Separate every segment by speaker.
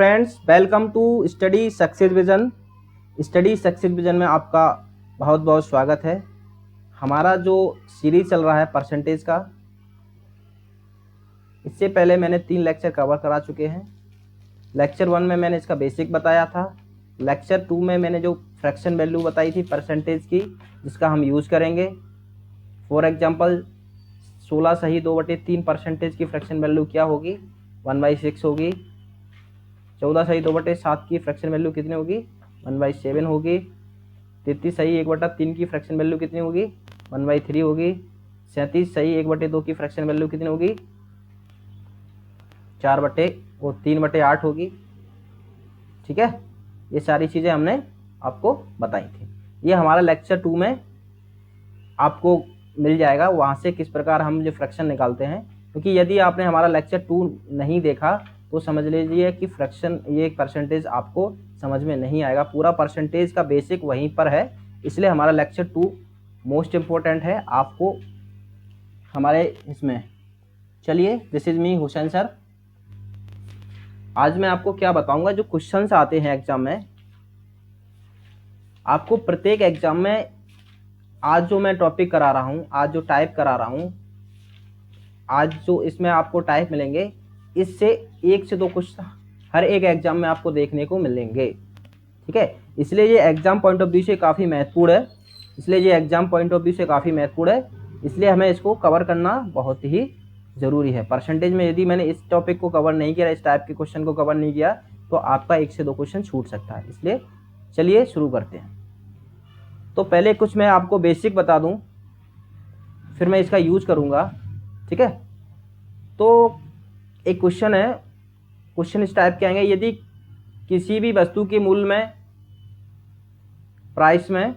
Speaker 1: Friends, welcome to study success vision. Study success vision में आपका बहुत बहुत स्वागत है। हमारा जो सीरीज चल रहा है परसेंटेज का, इससे पहले मैंने 3 लेक्चर कवर करा चुके हैं। लेक्चर 1 में मैंने इसका बेसिक बताया था। लेक्चर 2 में मैंने जो फ्रैक्शन वैल्यू बताई थी परसेंटेज की, जिसका हम यूज़ करेंगे। फॉर एग्जांपल 16 सही 2/3 परसेंटेज की फ्रैक्शन वैल्यू क्या होगी? 1/6 होगी। 14 सही 2/7 की फ्रैक्शन वैल्यू कितनी होगी? 1/7 होगी। 33 सही 1/3 की फ्रैक्शन वैल्यू कितनी होगी? 1/3 होगी। 37 सही 1/2 की फ्रैक्शन वैल्यू कितनी होगी? 3/8 होगी। ठीक है, ये सारी चीज़ें हमने आपको बताई थी। ये हमारा लेक्चर 2 में आपको मिल जाएगा, वहाँ से किस प्रकार हम जो फ्रैक्शन निकालते हैं। क्योंकि यदि आपने हमारा लेक्चर 2 नहीं देखा तो समझ लीजिए कि फ्रैक्शन ये परसेंटेज आपको समझ में नहीं आएगा। पूरा परसेंटेज का बेसिक वहीं पर है, इसलिए हमारा लेक्चर 2 मोस्ट इम्पोर्टेंट है आपको हमारे इसमें। चलिए, this is me Hussain sir. आज मैं आपको क्या बताऊंगा, जो क्वेश्चंस आते हैं एग्जाम में। आपको प्रत्येक एग्जाम में आज जो मैं टॉपिक करा रहा हूँ, आज जो टाइप करा रहा हूँ, आज जो इसमें आपको टाइप मिलेंगे, इससे 1 से 2 क्वेश्चन हर एक एग्जाम में आपको देखने को मिलेंगे। ठीक है, इसलिए ये एग्जाम पॉइंट ऑफ व्यू से काफ़ी महत्वपूर्ण है। इसलिए हमें इसको कवर करना बहुत ही ज़रूरी है। परसेंटेज में यदि मैंने इस टॉपिक को कवर नहीं किया, इस टाइप के क्वेश्चन को कवर नहीं किया, तो आपका 1 से 2 क्वेश्चन छूट सकता है। इसलिए चलिए शुरू करते हैं। तो पहले कुछ मैं आपको बेसिक बता दूं, फिर मैं इसका यूज करूंगा। ठीक है, तो एक क्वेश्चन है। क्वेश्चन इस टाइप के आएंगे, यदि किसी भी वस्तु के मूल्य में, प्राइस में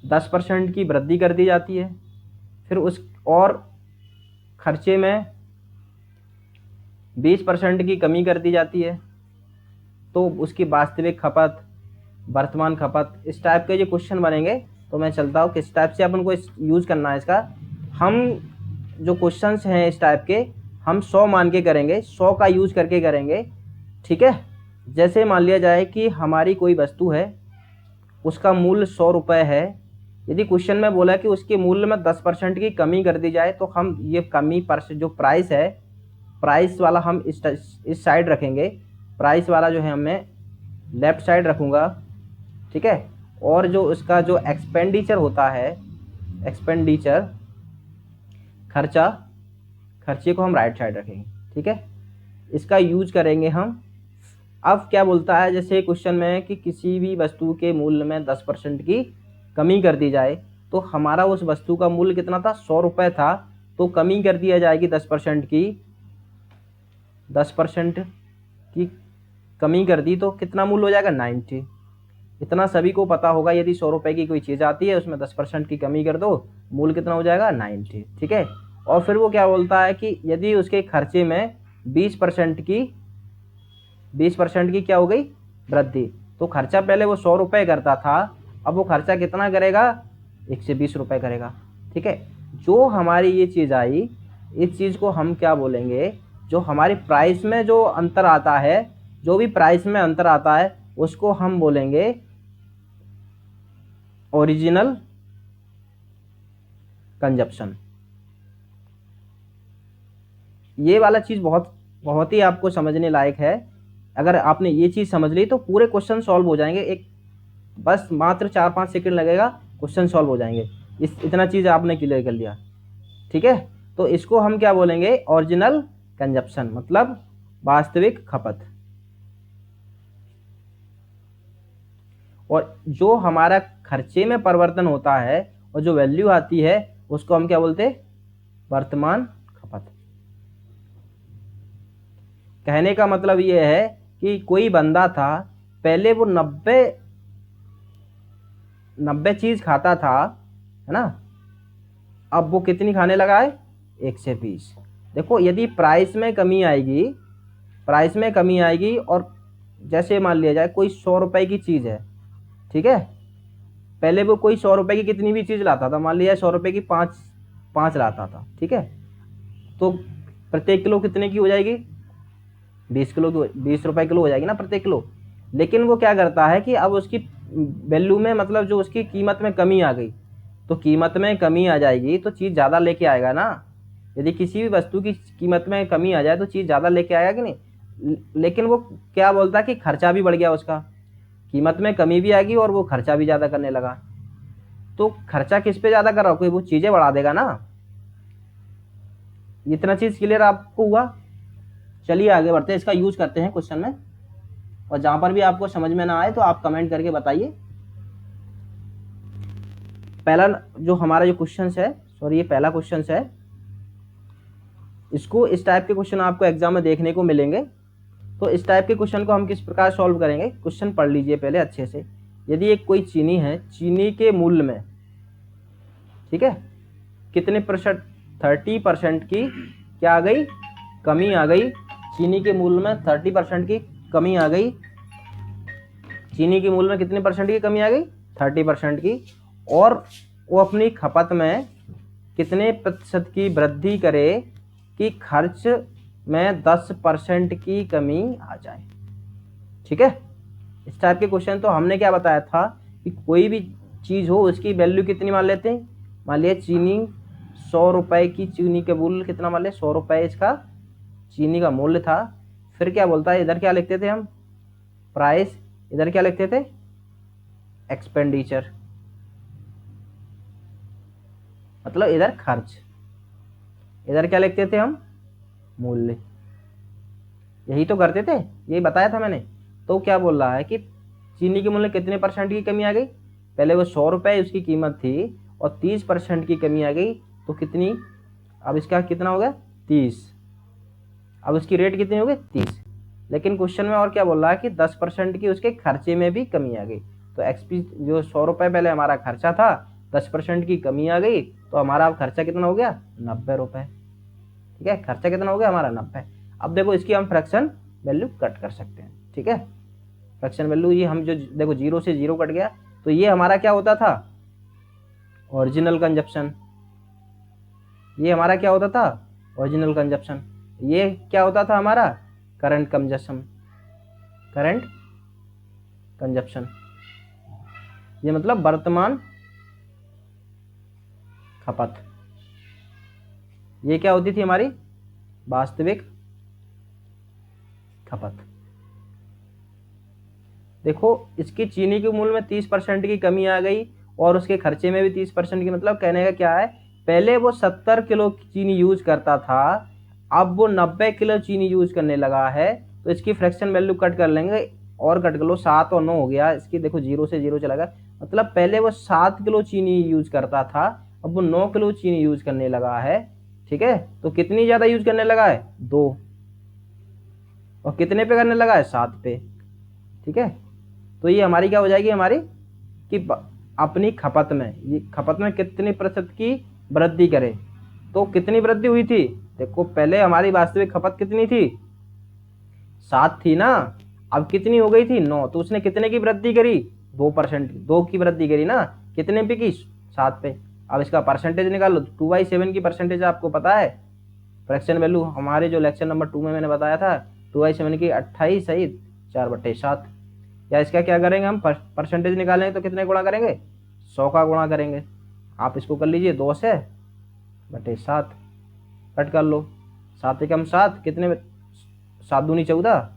Speaker 1: 10% की वृद्धि कर दी जाती है, फिर उस और खर्चे में 20% की कमी कर दी जाती है, तो उसकी वास्तविक खपत, वर्तमान खपत, इस टाइप के जो क्वेश्चन बनेंगे। तो मैं चलता हूँ किस टाइप से अपन को यूज़ करना है इसका। हम जो क्वेश्चंस हैं इस टाइप के, हम 100 मान के करेंगे, 100 का यूज़ करके करेंगे। ठीक है, जैसे मान लिया जाए कि हमारी कोई वस्तु है, उसका मूल्य 100 रुपये है। यदि क्वेश्चन में बोला कि उसके मूल्य में 10% की कमी कर दी जाए, तो हम ये कमी जो प्राइस है, प्राइस वाला हम इस साइड रखेंगे। प्राइस वाला जो है हमें लेफ्ट साइड रखूँगा। ठीक है, और जो उसका जो एक्सपेंडिचर होता है, एक्सपेंडिचर खर्चे को हम राइट साइड रखेंगे। ठीक है, इसका यूज करेंगे हम। अब क्या बोलता है, जैसे क्वेश्चन में कि किसी भी वस्तु के मूल्य में 10% की कमी कर दी जाए, तो हमारा उस वस्तु का मूल्य कितना था? 100 रुपये था। तो कमी कर दिया जाएगी 10% की, 10% की कमी कर दी तो कितना मूल्य हो जाएगा? 90। इतना सभी को पता होगा, यदि 100 रुपये की कोई चीज़ आती है, उसमें 10% की कमी कर दो, मूल्य कितना हो जाएगा? 90। ठीक है, और फिर वो क्या बोलता है कि यदि उसके खर्चे में 20% की क्या हो गई? वृद्धि। तो खर्चा पहले वो 100 रुपये करता था, अब वो खर्चा कितना करेगा? 120 रुपये करेगा। ठीक है, जो हमारी ये चीज़ आई, इस चीज़ को हम क्या बोलेंगे? जो हमारी प्राइस में जो अंतर आता है, जो भी प्राइस में अंतर आता है, उसको हम बोलेंगे ओरिजिनल कंजप्शन। ये वाला चीज़ बहुत ही आपको समझने लायक है। अगर आपने ये चीज़ समझ ली तो पूरे क्वेश्चन सॉल्व हो जाएंगे। एक बस मात्र 4-5 सेकंड लगेगा, क्वेश्चन सॉल्व हो जाएंगे। इतना चीज़ आपने क्लियर कर लिया। ठीक है, तो इसको हम क्या बोलेंगे? ओरिजिनल कंजप्शन, मतलब वास्तविक खपत। और जो हमारा खर्चे में परिवर्तन होता है और जो वैल्यू आती है, उसको हम क्या बोलते हैं? वर्तमान खपत। कहने का मतलब ये है कि कोई बंदा था, पहले वो 90 चीज खाता था, है ना, अब वो कितनी खाने लगा है? 120। देखो, यदि प्राइस में कमी आएगी और जैसे मान लिया जाए कोई 100 रुपए की चीज़ है। ठीक है, पहले वो कोई 100 रुपए की कितनी भी चीज़ लाता था, मान लिया 100 रुपए की 5 लाता था। ठीक है, तो प्रत्येक किलो कितने की हो जाएगी? 20 किलो की 20 रुपए किलो हो जाएगी ना प्रति किलो। लेकिन वो क्या करता है कि अब उसकी वैल्यू में मतलब जो उसकी कीमत में कमी आ गई, तो कीमत में कमी आ जाएगी तो चीज़ ज़्यादा लेके आएगा ना। यदि किसी भी वस्तु की कीमत में कमी आ जाए तो चीज़ ज़्यादा लेके आएगा कि नहीं। लेकिन वो क्या बोलता है कि खर्चा भी बढ़ गया उसका, कीमत में कमी भी आएगी और वो खर्चा भी ज़्यादा करने लगा। तो खर्चा किस पे ज़्यादा कर रहा हो, कोई वो चीज़ें बढ़ा देगा ना। इतना चीज़ क्लियर आपको हुआ। चलिए आगे बढ़ते हैं, इसका यूज करते हैं क्वेश्चन में, और जहां पर भी आपको समझ में ना आए तो आप कमेंट करके बताइए। पहला जो हमारा जो क्वेश्चन है, सॉरी ये पहला क्वेश्चन है, इसको इस टाइप के क्वेश्चन आपको एग्जाम में देखने को मिलेंगे। तो इस टाइप के क्वेश्चन को हम किस प्रकार सॉल्व करेंगे, क्वेश्चन पढ़ लीजिए पहले अच्छे से। यदि एक कोई चीनी है, चीनी के मूल्य में, ठीक है, कितने परसेंट, 30% की क्या आ गई, कमी आ गई। चीनी के मूल्य में 30% की कमी आ गई। चीनी के मूल्य में कितने परसेंट की कमी आ गई, 30% की। और वो अपनी खपत में कितने प्रतिशत की वृद्धि करे कि खर्च में 10% की कमी आ जाए। ठीक है, इस टाइप के क्वेश्चन। तो हमने क्या बताया था कि कोई भी चीज़ हो उसकी वैल्यू कितनी मान लेते हैं। मान लिया चीनी 100 रुपए की, चीनी के मूल्य कितना मान लिया, 100 रुपए इसका चीनी का मूल्य था। फिर क्या बोलता है, इधर क्या लिखते थे हम, प्राइस, इधर क्या लिखते थे, एक्सपेंडिचर, मतलब इधर खर्च, इधर क्या लिखते थे हम, मूल्य। यही तो करते थे, यही बताया था मैंने। तो क्या बोल रहा है कि चीनी के मूल्य कितने परसेंट की कमी आ गई, पहले वो 100 रुपए उसकी कीमत थी और 30% की कमी आ गई, तो कितनी, अब इसका कितना हो गया 30, अब उसकी रेट कितनी हो गई 30। लेकिन क्वेश्चन में और क्या बोल रहा है कि 10% की उसके खर्चे में भी कमी आ गई। तो एक्सपी जो 100 रुपए पहले हमारा खर्चा था, 10% की कमी आ गई, तो हमारा अब खर्चा कितना हो गया, 90 रुपए। ठीक है, खर्चा कितना हो गया हमारा 90। अब देखो इसकी हम फ्रैक्शन वैल्यू कट कर सकते हैं। ठीक है, फ्रैक्शन वैल्यू ये हम जो देखो 0 से 0 कट गया, तो ये हमारा क्या होता था, ओरिजिनल कंजप्शन। ये हमारा क्या होता था, ओरिजिनल कंजप्शन। ये क्या होता था हमारा, करंट कंजप्शन, करंट कंजप्शन। ये मतलब वर्तमान खपत। ये क्या होती थी हमारी, वास्तविक खपत। देखो इसकी चीनी के मूल्य में 30% की कमी आ गई और उसके खर्चे में भी 30% की, मतलब कहने का क्या है, पहले वो 70 किलो चीनी यूज करता था, अब वो 90 किलो चीनी यूज करने लगा है। तो इसकी फ्रैक्शन वैल्यू कट कर लेंगे, और कट कर लो, 7 और 9 हो गया, इसकी देखो 0 से 0 चला गया। मतलब पहले वो 7 किलो चीनी यूज करता था, अब वो 9 किलो चीनी यूज करने लगा है। ठीक है, तो कितनी ज्यादा यूज करने लगा है, 2, और कितने पे करने लगा है, 7 पे। ठीक है, तो ये हमारी क्या हो जाएगी, हमारी कि अपनी खपत में, ये खपत में कितनी प्रतिशत की वृद्धि करे। तो कितनी वृद्धि हुई थी, देखो पहले हमारी वास्तविक खपत कितनी थी, 7 थी ना, अब कितनी हो गई थी, 9। तो उसने कितने की वृद्धि करी, 2%, 2 की वृद्धि करी ना, कितने पे की, 7 पे। अब इसका परसेंटेज निकालो, 2/7 की परसेंटेज आपको पता है, फ्रैक्शन वैल्यू हमारे जो लेक्चर नंबर 2 में मैंने बताया था, 2/7 की 28 सहित 4/7। या इसका क्या करेंगे हम, परसेंटेज निकालेंगे तो कितने गुणा करेंगे, 100 का गुणा करेंगे। आप इसको कर लीजिए, 2 से बटे 7, कट कर लो, 7 एकम 7, कितने में, 7 दूनी 14,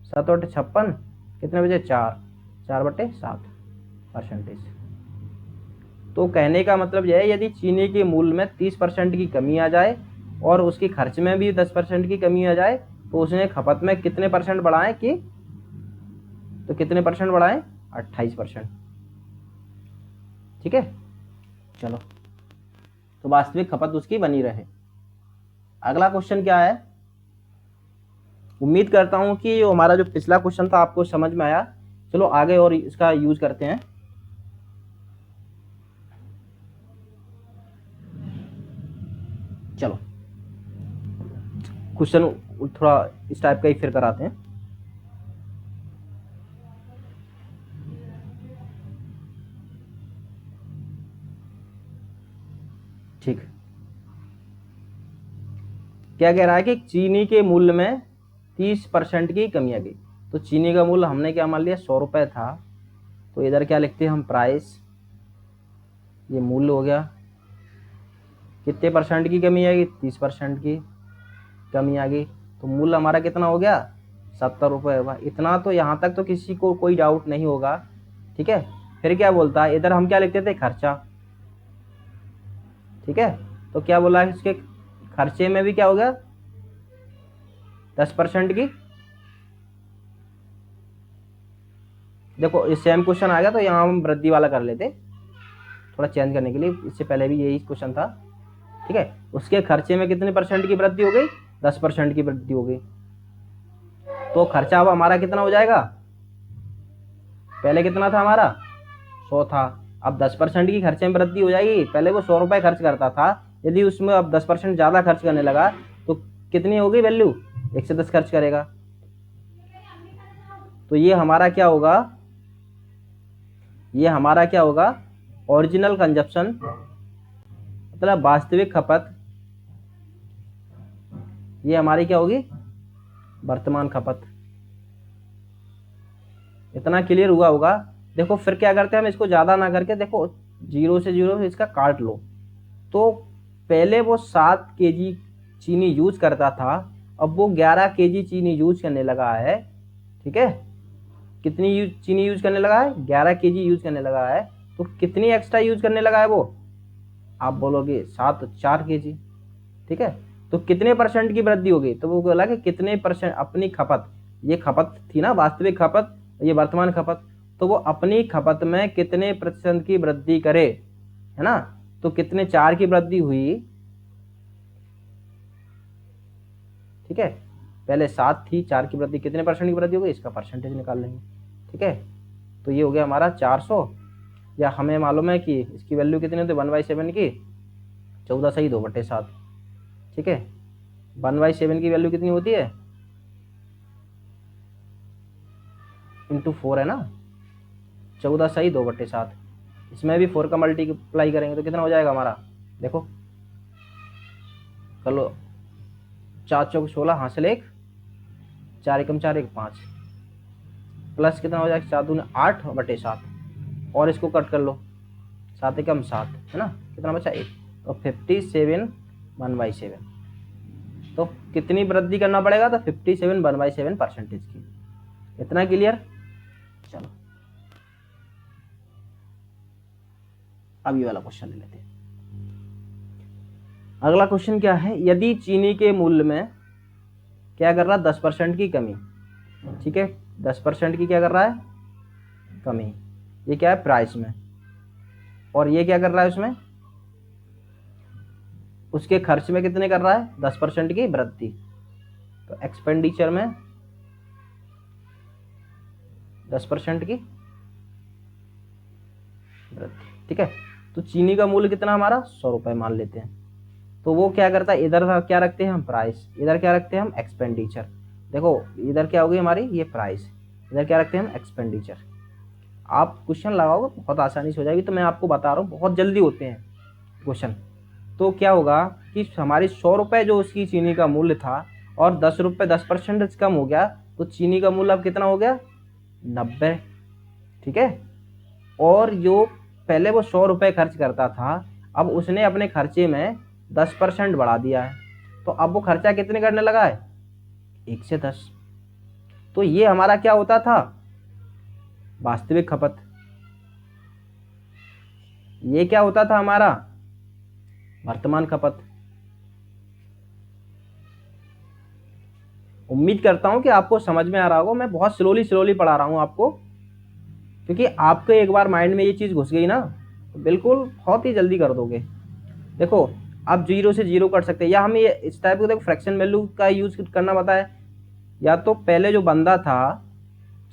Speaker 1: 7 बटे 56, कितने बजे, 4, 4/7 परसेंटेज। तो कहने का मतलब यह है, यदि चीनी के मूल्य में 30% की कमी आ जाए और उसकी खर्च में भी 10% की कमी आ जाए, तो उसने खपत में कितने परसेंट बढ़ाए कि, तो कितने परसेंट बढ़ाए, 28%। ठीक है, चलो, तो वास्तविक खपत उसकी बनी रहे। अगला क्वेश्चन क्या है, उम्मीद करता हूं कि जो हमारा जो पिछला क्वेश्चन था आपको समझ में आया। चलो आगे और इसका यूज करते हैं। चलो क्वेश्चन थोड़ा इस टाइप का ही फिर कराते हैं। ठीक, क्या कह रहा है कि चीनी के मूल्य में 30% की कमी आ गई। तो चीनी का मूल्य हमने क्या मान लिया, 100 रुपये था, तो इधर क्या लिखते हैं हम, प्राइस, ये मूल्य हो गया। कितने परसेंट की कमी आएगी, 30% की कमी आ गई, तो मूल्य हमारा कितना हो गया, 70 रुपये होगा। इतना तो यहाँ तक तो किसी को कोई डाउट नहीं होगा, ठीक है। फिर क्या बोलता है, इधर हम क्या लिखते थे, खर्चा, ठीक है। तो क्या बोला है, इसके खर्चे में भी क्या हो गया, 10% की। देखो ये सेम क्वेश्चन आ गया, तो यहाँ हम वृद्धि वाला कर लेते, थोड़ा चेंज करने के लिए, इससे पहले भी यही क्वेश्चन था, ठीक है। उसके खर्चे में कितने परसेंट की वृद्धि हो गई, 10% की वृद्धि हो गई। तो खर्चा अब हमारा कितना हो जाएगा, पहले कितना था हमारा, 100 था, अब 10% की खर्चे में वृद्धि हो जाएगी। पहले वो 100 रुपये खर्च करता था, यदि उसमें अब 10% ज़्यादा खर्च करने लगा तो कितनी होगी वैल्यू, 110 खर्च करेगा। तो ये हमारा क्या होगा, ये हमारा क्या होगा, ओरिजिनल कंजप्शन, मतलब वास्तविक खपत, ये हमारी क्या होगी, वर्तमान खपत। इतना क्लियर हुआ होगा। देखो फिर क्या करते हैं हम, इसको ज़्यादा ना करके, देखो 0 से 0 इसका काट लो। तो पहले वो 7 केजी चीनी यूज करता था, अब वो 11 केजी चीनी यूज करने लगा है, ठीक है। कितनी चीनी यूज करने लगा है, 11 केजी यूज करने लगा है। तो कितनी एक्स्ट्रा यूज करने लगा है वो, आप बोलोगे 4 केजी, ठीक है। तो कितने परसेंट की वृद्धि होगी, तो वो बोला कि कितने परसेंट अपनी खपत, ये खपत थी ना वास्तविक खपत, ये वर्तमान खपत, तो वो अपनी खपत में कितने प्रतिशत की वृद्धि करे, है ना। तो कितने, 4 की वृद्धि हुई, ठीक है। पहले 7 थी, 4 की वृद्धि, कितने परसेंट की वृद्धि होगी, इसका परसेंटेज निकाल लेंगे, ठीक है। तो ये हो गया हमारा 400, या हमें मालूम है कि इसकी वैल्यू कितनी होती है 1/7 की, 14 सही 2/7, ठीक है। 1/7 की वैल्यू कितनी होती है, इंटू 4 है ना, 14 सही 2/7। इसमें भी 4 का मल्टीप्लाई करेंगे तो कितना हो जाएगा हमारा, देखो कर लो, 4 चौक 16, हासिल 1, 4 एकम 4 1 5, प्लस कितना हो जाएगा, 4 दूनी 8/7, और इसको कट कर लो, 7 एकम 7, है ना, कितना बचा 1, तो 57 1/7। तो कितनी वृद्धि करना पड़ेगा, तो 57 1/7 परसेंटेज की। इतना क्लियर। चलो अब ये वाला क्वेश्चन ले लेते हैं। अगला क्वेश्चन क्या है, यदि चीनी के मूल्य में क्या कर रहा है, 10% की कमी, ठीक है, 10% की क्या कर रहा है, कमी, ये क्या है प्राइस में, और ये क्या कर रहा है उसमें, उसके खर्च में कितने कर रहा है, 10% की वृद्धि। तो एक्सपेंडिचर में 10% की वृद्धि, ठीक है। तो चीनी का मूल्य कितना हमारा, 100 रुपये मान लेते हैं। तो वो क्या करता है, इधर क्या रखते हैं हम, प्राइस, इधर क्या रखते हैं हम, एक्सपेंडिचर। देखो इधर क्या होगी हमारी, ये प्राइस, इधर क्या रखते हैं हम, एक्सपेंडिचर। आप क्वेश्चन लगाओगे बहुत आसानी से हो जाएगी, तो मैं आपको बता रहा हूँ बहुत जल्दी होते हैं क्वेश्चन। तो क्या होगा कि हमारी 100 रुपये जो उसकी चीनी का मूल्य था, और 10 रुपये 10% कम हो गया, तो चीनी का मूल्य अब कितना हो गया, 90, ठीक है। और जो पहले वो 100 रुपये खर्च करता था, अब उसने अपने खर्चे में 10% बढ़ा दिया है, तो अब वो खर्चा कितने करने लगा है, 1 से 10। तो ये हमारा क्या होता था, वास्तविक खपत। ये क्या होता था हमारा, वर्तमान खपत। उम्मीद करता हूं कि आपको समझ में आ रहा होगा, मैं बहुत स्लोली पढ़ा रहा हूं आपको, क्योंकि आपके एक बार माइंड में ये चीज घुस गई ना, तो बिल्कुल बहुत ही जल्दी कर दोगे। देखो आप 0 से 0 कर सकते हैं, या हम ये इस टाइप को देखो फ्रैक्शन वैल्यू का यूज करना बताया। या तो पहले जो बंदा था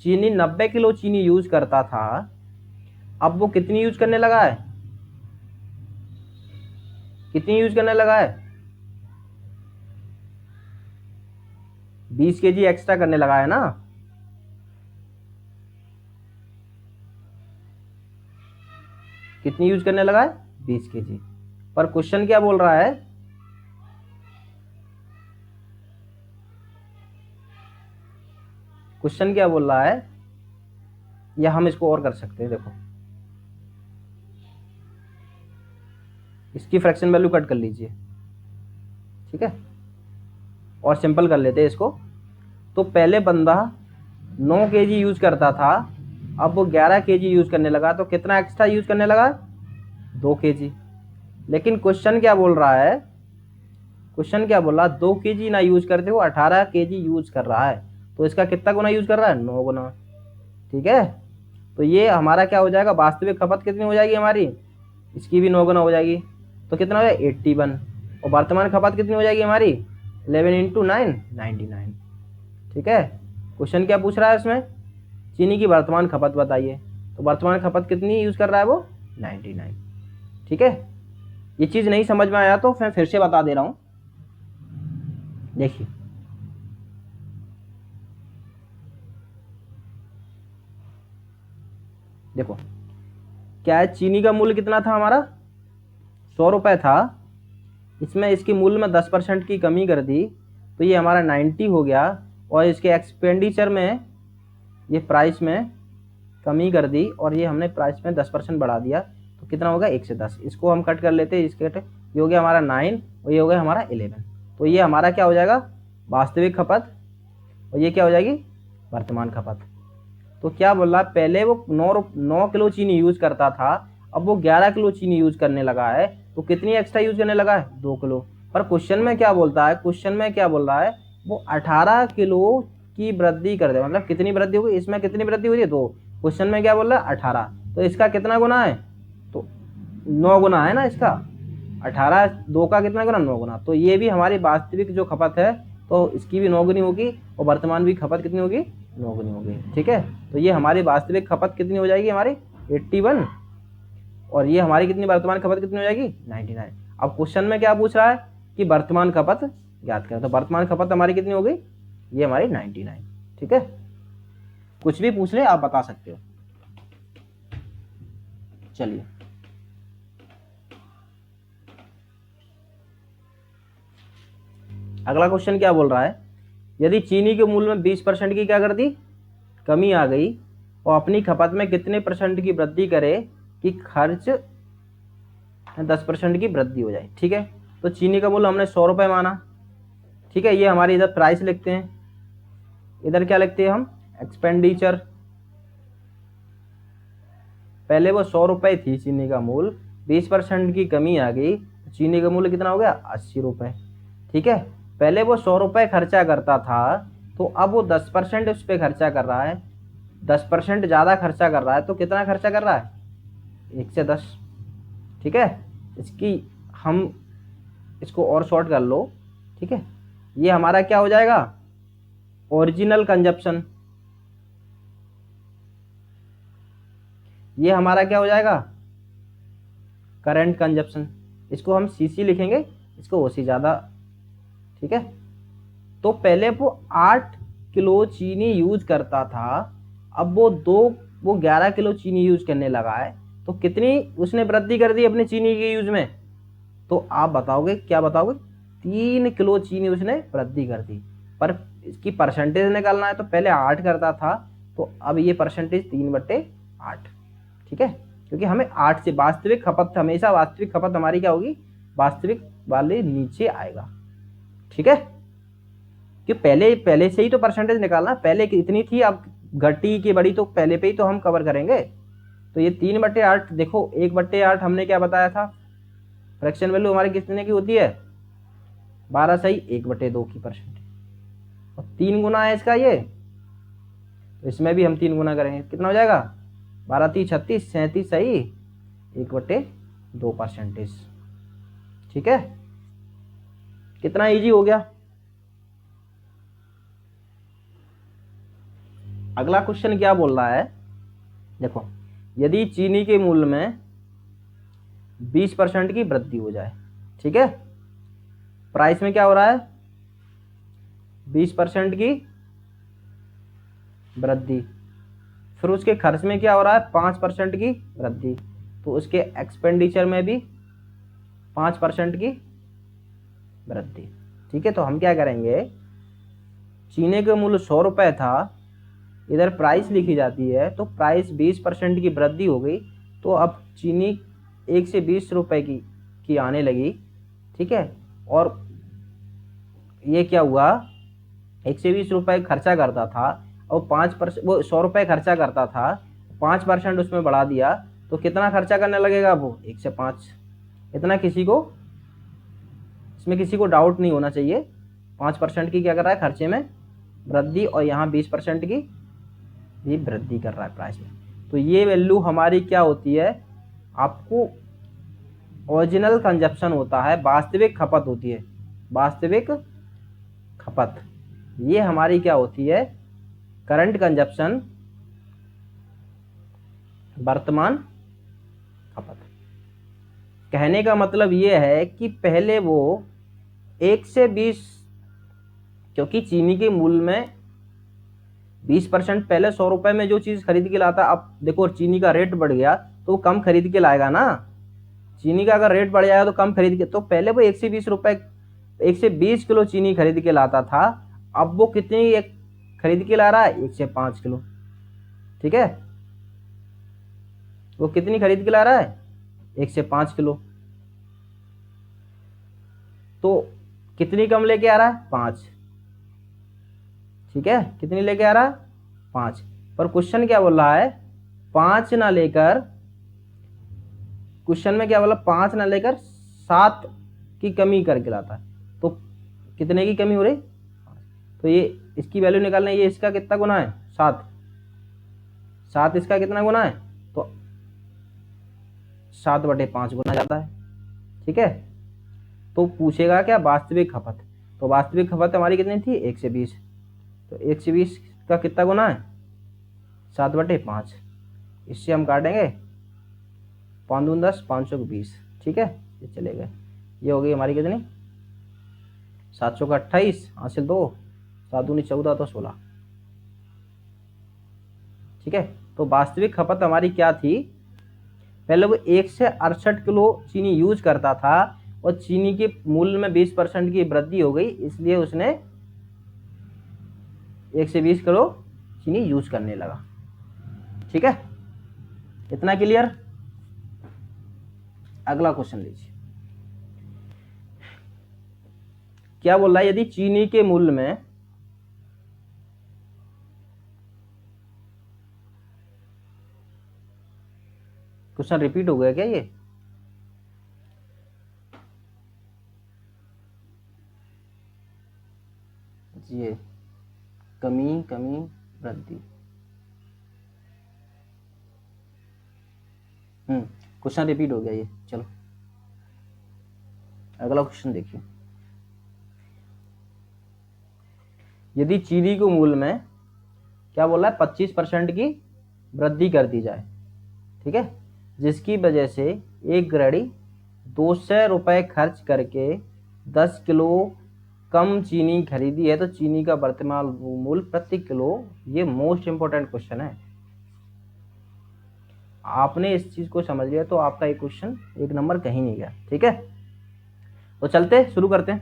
Speaker 1: चीनी 90 किलो चीनी यूज करता था, अब वो कितनी यूज करने लगा है, कितनी यूज करने लगा है, 20 केजी एक्स्ट्रा करने लगा है ना। कितनी यूज करने लगा है, 20 केजी। पर क्वेश्चन क्या बोल रहा है, क्वेश्चन क्या बोल रहा है, या हम इसको और कर सकते हैं, देखो इसकी फ्रैक्शन वैल्यू कट कर लीजिए, ठीक है, और सिंपल कर लेते हैं इसको। तो पहले बंदा 9 kg यूज करता था, अब वो 11 kg यूज करने लगा, तो कितना एक्स्ट्रा यूज करने लगा, 2 kg। लेकिन क्वेश्चन क्या बोल रहा है, क्वेश्चन क्या बोल रहा है, 2 kg ना यूज करते हो 18 kg यूज कर रहा है, तो इसका कितना गुना यूज कर रहा है, 9 गुना, ठीक है। तो ये हमारा क्या हो जाएगा, वास्तविक खपत कितनी हो जाएगी हमारी, इसकी भी 9 गुना हो जाएगी, तो कितना हो जाएगा 81। और वर्तमान खपत कितनी हो जाएगी हमारी 11 × 9 99, ठीक है। क्वेश्चन क्या पूछ रहा है इसमें, चीनी की वर्तमान खपत बताइए, तो वर्तमान खपत कितनी यूज कर रहा है वो 99, ठीक है। ये चीज नहीं समझ में आया तो मैं फिर से बता दे रहा हूं, देखिए देखो क्या है, चीनी का मूल्य कितना था हमारा 100 रुपए था, इसमें इसके मूल्य में 10% की कमी कर दी, तो ये हमारा 90 हो गया, और इसके एक्सपेंडिचर में ये प्राइस में कमी कर दी, और ये हमने प्राइस में 10% बढ़ा दिया, तो कितना होगा 1 से 10, इसको हम कट कर लेते हैं, इसके ये हो गया हमारा 9 और ये हो गया हमारा 11, तो ये हमारा क्या हो जाएगा वास्तविक खपत, और ये क्या हो जाएगी वर्तमान खपत। तो क्या बोल रहा है, पहले वो 9 किलो चीनी यूज करता था, अब वो 11 किलो चीनी यूज करने लगा है, तो कितनी एक्स्ट्रा यूज करने लगा है 2 किलो। पर क्वेश्चन में क्या बोलता है, क्वेश्चन में क्या बोल रहा है, वो 18 किलो की वृद्धि कर दे, मतलब कितनी वृद्धि होगी, इसमें कितनी वृद्धि हुई है 2, क्वेश्चन में क्या बोल रहा है 18, तो इसका कितना गुना है, तो 9 गुना है ना इसका, 18 2 का कितना गुना 9 गुना, तो ये भी हमारी वास्तविक जो खपत है, तो इसकी भी 9 गुनी होगी, और वर्तमान भी खपत कितनी होगी 9 गुनी होगी, ठीक है। तो ये हमारी वास्तविक खपत कितनी हो जाएगी हमारी 81, और ये हमारी कितनी वर्तमान खपत कितनी हो जाएगी 99। अब क्वेश्चन में क्या पूछ रहा है कि वर्तमान खपत ज्ञात करें, तो वर्तमान खपत हमारी कितनी हो गई, ये हमारी 99, ठीक है। कुछ भी पूछ ले आप बता सकते हो। चलिए अगला क्वेश्चन क्या बोल रहा है, यदि चीनी के मूल्य में 20% की क्या कर दी कमी आ गई, और अपनी खपत में कितने % की वृद्धि करे कि खर्च 10% की वृद्धि हो जाए, ठीक है। तो चीनी का मूल्य हमने 100 रुपये माना, ठीक है, ये हमारी इधर प्राइस लिखते हैं, इधर क्या लिखते हैं हम एक्सपेंडिचर। पहले वो 100 रुपये थी चीनी का मूल्य, 20% की कमी आ गई, चीनी का मूल्य कितना हो गया 80 रुपये, ठीक है। पहले वो 100 रुपये खर्चा करता था, तो अब वो 10% उस पर खर्चा कर रहा है, 10% ज़्यादा खर्चा कर रहा है, तो कितना खर्चा कर रहा है 1 से 10, ठीक है। इसकी हम इसको और शॉर्ट कर लो, ठीक है। ये हमारा क्या हो जाएगा ओरिजिनल कंजप्शन, ये हमारा क्या हो जाएगा करंट कंजप्शन, इसको हम सीसी लिखेंगे, इसको ओसी ज़्यादा, ठीक है। तो पहले वो 8 किलो चीनी यूज करता था, अब वो 11 किलो चीनी यूज करने लगा है, तो कितनी उसने वृद्धि कर दी अपने चीनी के यूज में, तो आप बताओगे क्या बताओगे 3 किलो चीनी उसने वृद्धि कर दी। पर इसकी परसेंटेज निकालना है, तो पहले 8 करता था, तो अब ये परसेंटेज 3/8, ठीक है, क्योंकि हमें 8 से वास्तविक खपत, हमेशा वास्तविक खपत हमारी क्या होगी वास्तविक वाले नीचे आएगा, ठीक है। कि पहले से ही तो परसेंटेज निकालना, पहले इतनी थी अब घटी की बड़ी, तो पहले पे ही तो हम कवर करेंगे। तो ये 3/8, देखो 1/8 हमने क्या बताया था, फ्रैक्शन वैल्यू हमारी कितने की होती है 12 सही 1/2 की परसेंटेज, और 3 गुना है इसका ये, तो इसमें भी हम 3 गुना करेंगे, कितना हो जाएगा 12 3 36 37 सही 1/2%, ठीक है। कितना इजी हो गया। अगला क्वेश्चन क्या बोल रहा है, देखो यदि चीनी के मूल्य में 20% की वृद्धि हो जाए, ठीक है, प्राइस में क्या हो रहा है 20% की वृद्धि, फिर उसके खर्च में क्या हो रहा है 5% की वृद्धि, तो उसके एक्सपेंडिचर में भी 5% की वृद्धि, ठीक है। तो हम क्या करेंगे, चीनी का मूल्य 100 रुपये था, इधर प्राइस लिखी जाती है, तो प्राइस 20% की वृद्धि हो गई, तो अब चीनी 1 से 20 रुपए की आने लगी, ठीक है। और ये क्या हुआ, 1 से 20 रुपए खर्चा करता था और 5% वो 100 रुपए खर्चा करता था, 5% उसमें बढ़ा दिया, तो कितना खर्चा करने लगेगा वो, 1 से 5। इतना इसमें किसी को डाउट नहीं होना चाहिए। 5% की क्या कर रहा है, खर्चे में वृद्धि, और यहाँ 20% की भी वृद्धि कर रहा है प्राइस में। तो ये वैल्यू हमारी क्या होती है, आपको ओरिजिनल कंजप्शन होता है, वास्तविक खपत होती है, वास्तविक खपत। ये हमारी क्या होती है, करंट कंजप्शन, वर्तमान खपत। कहने का मतलब ये है कि पहले वो 1 से 20, क्योंकि चीनी के मूल्य में 20% पहले 100 रुपए में जो चीज खरीद के लाता, अब देखो चीनी का रेट बढ़ गया तो वो कम खरीद के लाएगा ना। चीनी का अगर रेट बढ़ जाएगा तो कम खरीद के, तो पहले वो 1 से 20 रुपए, 1 से 20 किलो चीनी खरीद के लाता था, अब वो कितनी खरीद के ला रहा है, 1 से 5 किलो, ठीक है। वो कितनी खरीद के ला रहा है, 1 से 5 किलो। तो कितनी कम लेके आ रहा है, 5, ठीक है। कितनी लेके आ रहा है, 5। पर क्वेश्चन क्या बोल रहा है, 5 ना लेकर, क्वेश्चन में क्या बोला, 5 ना लेकर 7 की कमी करके लाता है, तो कितने की कमी हो रही, तो ये इसकी वैल्यू निकालना है, ये इसका कितना गुना है, 7, 7 इसका कितना गुना है, तो 7/5 गुना जाता है, ठीक है। तो पूछेगा क्या, वास्तविक खपत, तो वास्तविक खपत हमारी कितनी थी, 1 से 20, तो 1 से 20 का कितना गुना है, 7/5। इससे हम काटेंगे 5 दूनी 10, 520, ठीक है, ये चलेगा। ये हो गई हमारी कितनी, 700 का 28 हासिल 2, 7 दूनी 14, तो 16, ठीक है। तो वास्तविक खपत हमारी क्या थी, पहले वो 1 से 68 किलो चीनी यूज करता था, और चीनी के मूल्य में 20% की वृद्धि हो गई, इसलिए उसने 1 से 20 किलो चीनी यूज करने लगा, ठीक है। इतना क्लियर। अगला क्वेश्चन लीजिए, क्या बोल रहा है, यदि चीनी के मूल्य में क्वेश्चन रिपीट हो गया क्या, ये कमी कमी वृद्धि, क्वेश्चन रिपीट हो गया ये। चलो अगला क्वेश्चन देखिए, यदि चीनी के मूल्य में क्या बोला है, 25% की वृद्धि कर दी जाए, ठीक है, जिसकी वजह से एक गृहिणी 200 रुपए खर्च करके 10 किलो कम चीनी खरीदी है, तो चीनी का वर्तमान मूल्य प्रति किलो, ये मोस्ट इंपोर्टेंट क्वेश्चन है। आपने इस चीज को समझ लिया तो आपका ये क्वेश्चन 1 नंबर कहीं नहीं गया, ठीक है। तो चलते शुरू करते हैं।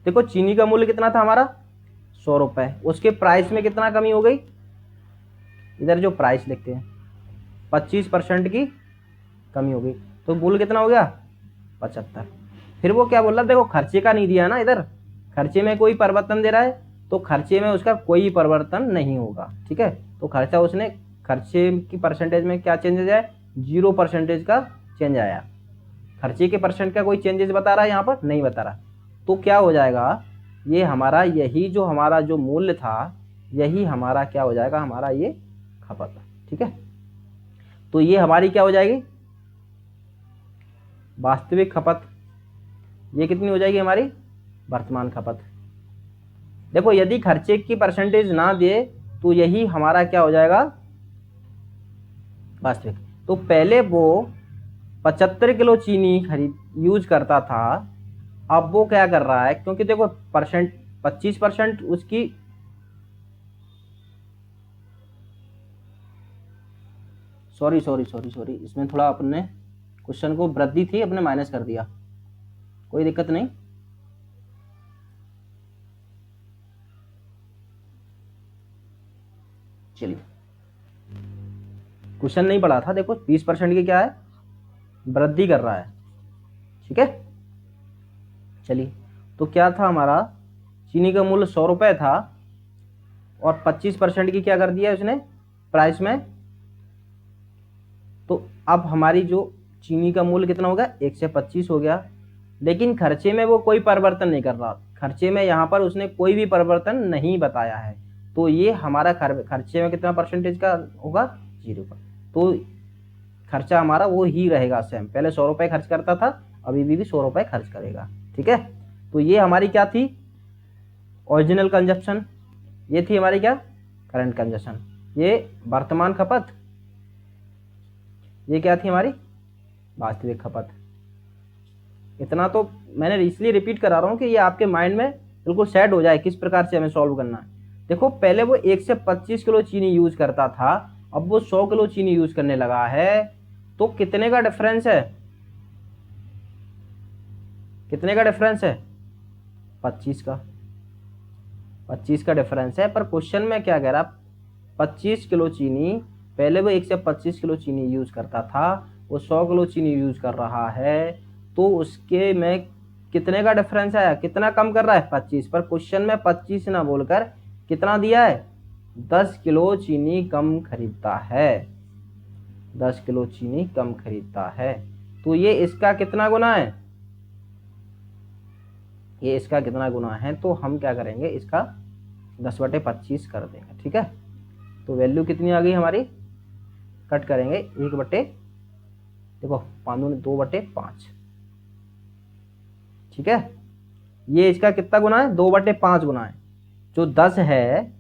Speaker 1: देखो चीनी का मूल्य कितना था हमारा, 100 रुपए, उसके प्राइस में कितना कमी हो गई, इधर जो प्राइस लिखते हैं 25% की कमी हो गई, तो मूल्य कितना हो गया, 75। फिर वो क्या बोल रहा है, देखो खर्चे का नहीं दिया ना, इधर खर्चे में कोई परिवर्तन दे रहा है, तो खर्चे में उसका कोई परिवर्तन नहीं होगा, ठीक है। तो खर्चा उसने, खर्चे की परसेंटेज में क्या चेंजेज है, 0% का चेंज आया, खर्चे के परसेंट का कोई चेंजेस बता रहा है यहाँ पर, नहीं बता रहा। तो क्या हो जाएगा, ये हमारा यही जो हमारा जो मूल्य था, यही हमारा क्या हो जाएगा, हमारा ये खपत, ठीक है। तो ये हमारी क्या हो जाएगी, वास्तविक खपत। ये कितनी हो जाएगी हमारी, वर्तमान खपत। देखो यदि खर्चे की परसेंटेज ना दे तो यही हमारा क्या हो जाएगा, वास्तविक। तो पहले वो 75 किलो चीनी खरीद यूज करता था, अब वो क्या कर रहा है, क्योंकि देखो 25% उसकी, सॉरी, इसमें थोड़ा अपने क्वेश्चन को वृद्धि थी, अपने माइनस कर दिया, कोई दिक्कत नहीं। चलिए, क्वेश्चन नहीं पढ़ा था, देखो 20% की क्या है, वृद्धि कर रहा है। ठीक है, चलिए, तो क्या था हमारा, चीनी का मूल्य 100 रुपए था और 25% की क्या कर दिया उसने प्राइस में। तो अब हमारी जो चीनी का मूल्य कितना हो गया, 125 हो गया, लेकिन खर्चे में वो कोई परिवर्तन नहीं कर रहा। खर्चे में यहाँ पर उसने कोई भी परिवर्तन नहीं बताया है, तो ये हमारा खर्चे में कितना परसेंटेज का होगा, 0 का। तो खर्चा हमारा वो ही रहेगा सेम, पहले 100 रुपए खर्च करता था, अभी भी 100 रुपए खर्च करेगा। ठीक है, तो ये हमारी क्या थी, ओरिजिनल कंजप्शन, ये थी हमारी क्या, करंट कंजप्शन, ये वर्तमान खपत, ये क्या थी हमारी वास्तविक खपत। इतना तो मैंने इसलिए रिपीट करा रहा हूँ कि ये आपके माइंड में बिल्कुल सेट हो जाए किस प्रकार से हमें सॉल्व करना है। देखो, पहले वो 1 से 25 किलो चीनी यूज करता था, अब वो 100 किलो चीनी यूज करने लगा है, तो कितने का डिफरेंस है, कितने का डिफरेंस है, 25 का, 25 का डिफरेंस है। पर क्वेश्चन में क्या कह रहा, 25 किलो चीनी, पहले वो 1 से 25 किलो चीनी यूज करता था, वो 100 किलो चीनी यूज कर रहा है, तो उसके में कितने का डिफरेंस आया, कितना कम कर रहा है, 25। पर क्वेश्चन में 25 ना बोलकर कितना दिया है, 10 किलो चीनी कम खरीदता है, 10 किलो चीनी कम खरीदता है। तो ये इसका कितना गुना है, ये इसका कितना गुना है, तो हम क्या करेंगे, इसका 10/25 कर देंगे। ठीक है, तो वैल्यू कितनी आ गई हमारी, कट करेंगे 1 देखो 2/5। ठीक है, ये इसका कितना गुना है, 2/5 गुना है। जो 10 है,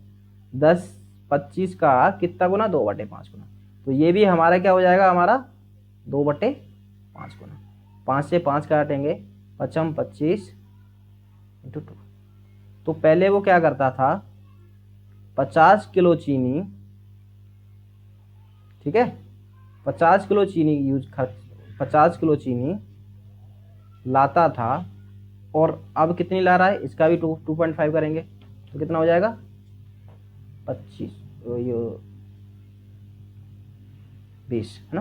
Speaker 1: 10 25 का कितना गुना, 2/5 गुना। तो ये भी हमारा क्या हो जाएगा, हमारा 2/5 गुना। 5 से 5 काटेंगे, 5 25 × 2। तो पहले वो क्या करता था, 50 किलो चीनी, ठीक है, 50 किलो चीनी 50 किलो चीनी लाता था, और अब कितनी ला रहा है, इसका भी 2.5 करेंगे, तो कितना हो जाएगा, 25 20 है ना।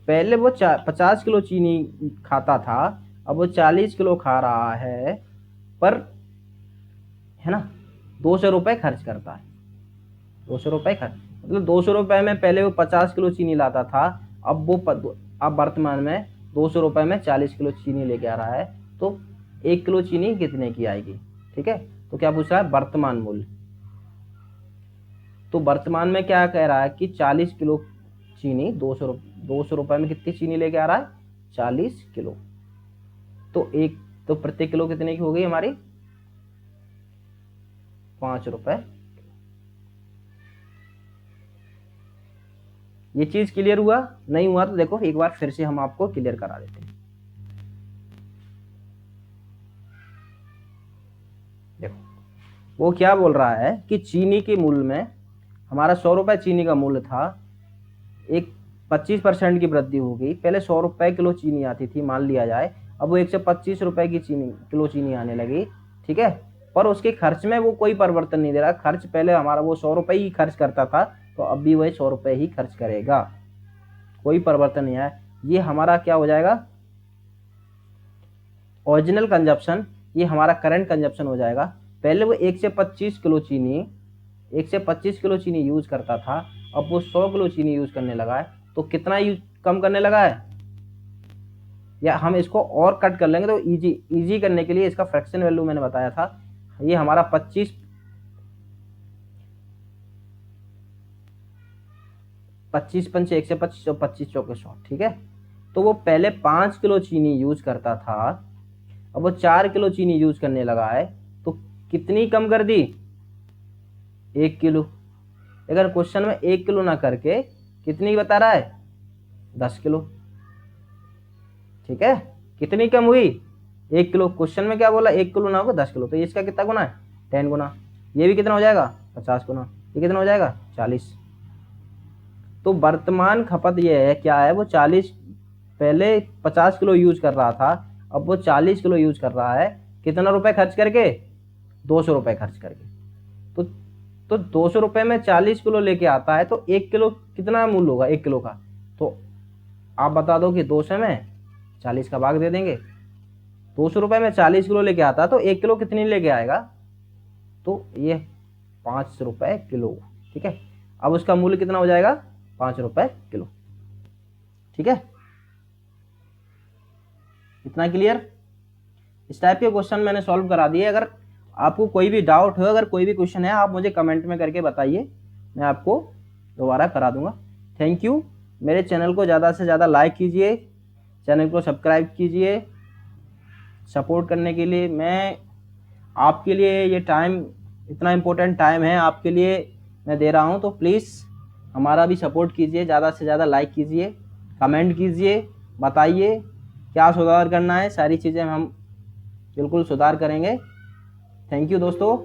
Speaker 1: पहले वो 50 किलो चीनी खाता था, अब वो 40 किलो खा रहा है, पर है ना 200 रुपए खर्च करता है, 200 रुपए खर्च, मतलब 200 रुपए में पहले वो 50 किलो चीनी लाता था, अब वर्तमान में 200 रुपए में 40 किलो चीनी लेके आ रहा है, तो 1 किलो चीनी कितने की आएगी। ठीक है, तो क्या पूछ रहा है, वर्तमान मूल्य। तो वर्तमान में क्या कह रहा है कि 40 किलो चीनी 200 रुपए में कितनी चीनी लेके आ रहा है, 40 किलो। तो प्रति किलो कितने की हो गई हमारी, 5 रुपए। ये चीज क्लियर हुआ, नहीं हुआ तो देखो एक बार फिर से हम आपको क्लियर करा देते हैं। देखो वो क्या बोल रहा है कि चीनी के मूल्य में, हमारा 100 रुपए चीनी का मूल्य था, एक 25% की वृद्धि हो गई। पहले 100 रुपए किलो चीनी आती थी मान लिया जाए, अब वो 125 रुपए की किलो चीनी आने लगी। ठीक है, पर उसके खर्च में वो कोई परिवर्तन नहीं दे रहा। खर्च पहले हमारा वो 100 रुपए ही खर्च करता था, तो अब भी वही 100 रुपए ही खर्च करेगा, कोई परिवर्तन नहीं है। ये हमारा क्या हो जाएगा, ओरिजिनल कंजप्शन, ये हमारा करंट कंजप्शन हो जाएगा। पहले वो 1 से 25 किलो चीनी यूज करता था, अब वो 100 किलो चीनी यूज करने लगा है, तो कितना यूज कम करने लगा है, या हम इसको और कट कर लेंगे तो इजी करने के लिए इसका फ्रैक्शन वैल्यू मैंने बताया था, ये हमारा 25 पंचे 1 से 25 और 25 चौके 100। ठीक है, तो वो पहले 5 किलो चीनी यूज करता था, अब वो 4 किलो चीनी यूज करने लगा है, तो कितनी कम कर दी, 1 किलो। अगर क्वेश्चन में 1 किलो ना करके कितनी बता रहा है, 10 किलो। ठीक है, कितनी कम हुई, 1 किलो। क्वेश्चन में क्या बोला, 1 किलो ना होगा 10 किलो, तो इसका कितना गुना है, 10 गुना। ये भी कितना हो जाएगा, 50 गुना। ये कितना हो जाएगा, 40। तो वर्तमान खपत ये है, क्या है, वो 40, पहले 50 किलो यूज कर रहा था, अब वो 40 किलो यूज कर रहा है, कितना रुपए खर्च करके, 200 रुपए खर्च करके। तो तो 200 रुपये में 40 किलो लेके आता है, तो 1 किलो कितना मूल्य होगा 1 किलो का? तो आप बता दो कि 200 में 40 का भाग दे देंगे। 200 रुपये में 40 किलो लेके आता है तो 1 किलो कितनी लेके आएगा? तो ये 5 रुपये किलो। ठीक है, अब उसका मूल्य कितना हो जाएगा? 5 रुपये किलो। ठीक है, इतना क्लियर? इस टाइप के क्वेश्चन मैंने सॉल्व करा दिए। अगर आपको कोई भी डाउट हो, अगर कोई भी क्वेश्चन है, आप मुझे कमेंट में करके बताइए, मैं आपको दोबारा करा दूंगा। Thank you. मेरे चैनल को ज़्यादा से ज़्यादा लाइक कीजिए, चैनल को सब्सक्राइब कीजिए। सपोर्ट करने के लिए मैं आपके लिए ये टाइम, इतना इम्पोर्टेंट टाइम है आपके लिए मैं दे रहा हूँ, तो प्लीज़ हमारा भी सपोर्ट कीजिए, ज़्यादा से ज़्यादा लाइक कीजिए, कमेंट कीजिए, बताइए क्या सुधार करना है। सारी चीज़ें हम बिल्कुल सुधार करेंगे। थैंक यू दोस्तों।